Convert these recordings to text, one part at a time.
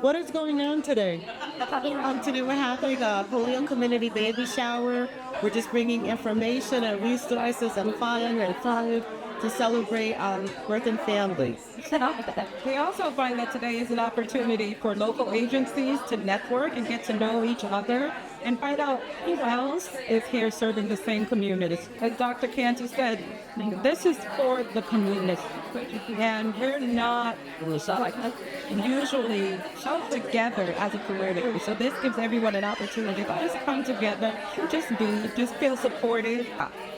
What is going on today? Today we're having a Holyoke community baby shower. We're just bringing information and resources and fun to celebrate birth and families. We also find that today is an opportunity for local agencies to network and get to know each other and find out who else is here serving the same community. As Dr. Canty said, this is for the community. And we're not usually held together as a community. So this gives everyone an opportunity to just come together, just feel supported.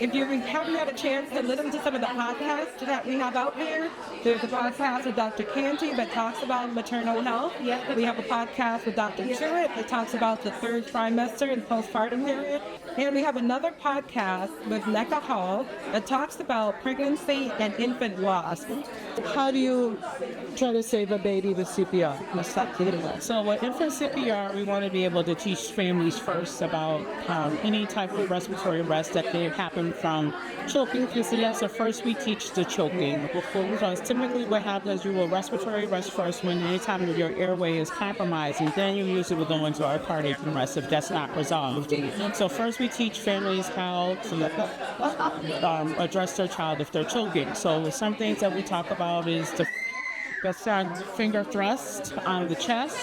If you haven't had a chance to listen to some of the podcasts that we have out here, there's a podcast with Dr. Canty that talks about maternal health. We have a podcast with Dr. Jewett that talks about the third trimester and postpartum period. And we have another podcast with Necca Hall that talks about pregnancy and infant loss. How do you try to save a baby with CPR? So with infant CPR, we want to be able to teach families first about any type of respiratory arrest that may happen from choking. So first we teach the choking. Because typically what happens, you will respiratory arrest first when anytime your airway is compromised, and then you usually will go into our cardiac arrest if that's not resolved. So first we teach families how to address their child if they're choking. So some things that we talk about is the finger thrust on the chest.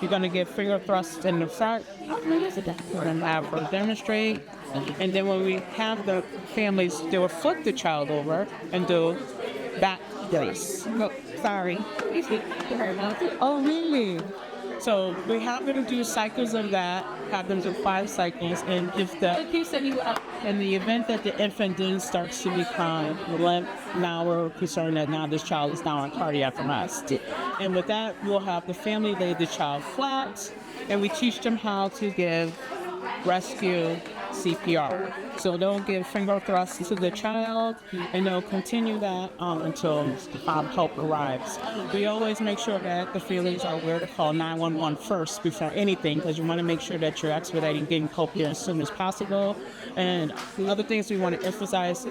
You're going to give finger thrust in the front. We're going to have her demonstrate. And then when we have the families, they will flip the child over and do back brace. Oh, sorry. Oh, really? So we have them do cycles of that, have them do 5 cycles, and if in the event that the infant then starts to become limp, now we're concerned that now this child is now on cardiac arrest. And with that, we'll have the family lay the child flat, and we teach them how to give rescue CPR. So they'll give finger thrusts to the child, and they'll continue that until help arrives. We always make sure that the families are aware to call 911 first before anything, because you want to make sure that you're expediting getting help here as soon as possible. And other things we want to emphasize,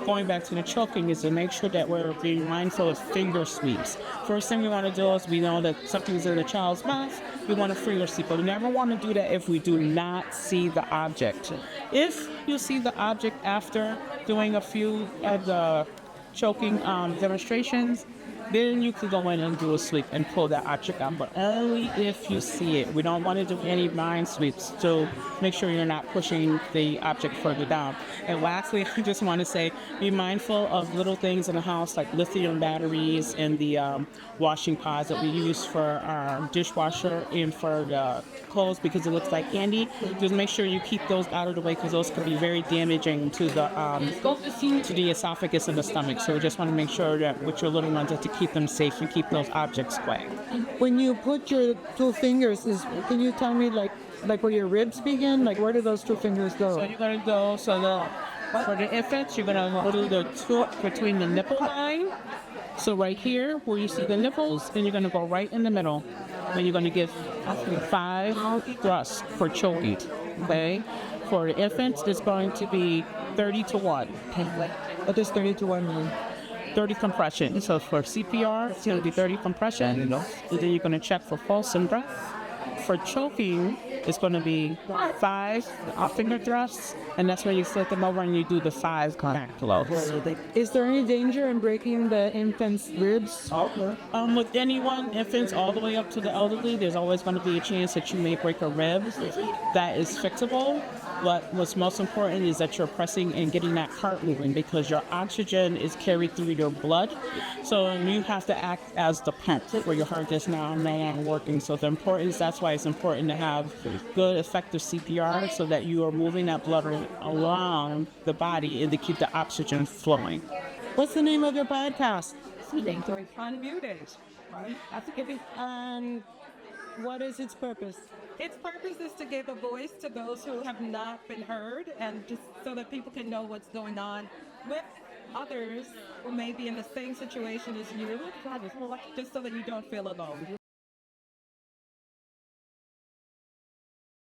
going back to the choking, is to make sure that we're being mindful of finger sweeps. First thing we want to do is we know that something's in the child's mouth, we want to finger sweep, but we never want to do that if we do not see the object. If you see the object after doing a few of the choking demonstrations, then you can go in and do a sweep and pull that object out, but only if you see it. We don't want to do any mind sweeps, so make sure you're not pushing the object further down. And lastly, I just want to say, be mindful of little things in the house like lithium batteries and the washing pods that we use for our dishwasher and for the clothes, because it looks like candy. Just make sure you keep those out of the way, because those can be very damaging to the esophagus and the stomach. So we just want to make sure that with your little ones that to keep them safe and keep those objects away. When you put your 2 fingers, can you tell me like where your ribs begin? Like where do those 2 fingers go? So you're going to go, for the infants, you're going to do the 2 between the nipple line. So right here, where you see the nipples, then you're going to go right in the middle. And you're going to give 5 thrusts for choking. Okay? For the infants, it's going to be 30 to 1. What does 30 to 1 mean? 30 compression. So for CPR, it's going to be 30 compression. And then you're going to check for pulse and breath. For choking, it's going to be 5 finger thrusts, and that's where you flip them over and you do the 5 back blows. Is there any danger in breaking the infant's ribs? With anyone, infants all the way up to the elderly, there's always going to be a chance that you may break a rib. That is fixable. But what's most important is that you're pressing and getting that heart moving, because your oxygen is carried through your blood. So you have to act as the pump where your heart is now no longer working. So that's why it's important to have good, effective CPR, so that you are moving that blood along the body and to keep the oxygen flowing. What's the name of your podcast? Unmuted. And what is its purpose? Its purpose is to give a voice to those who have not been heard, and just so that people can know what's going on with others who may be in the same situation as you, just so that you don't feel alone.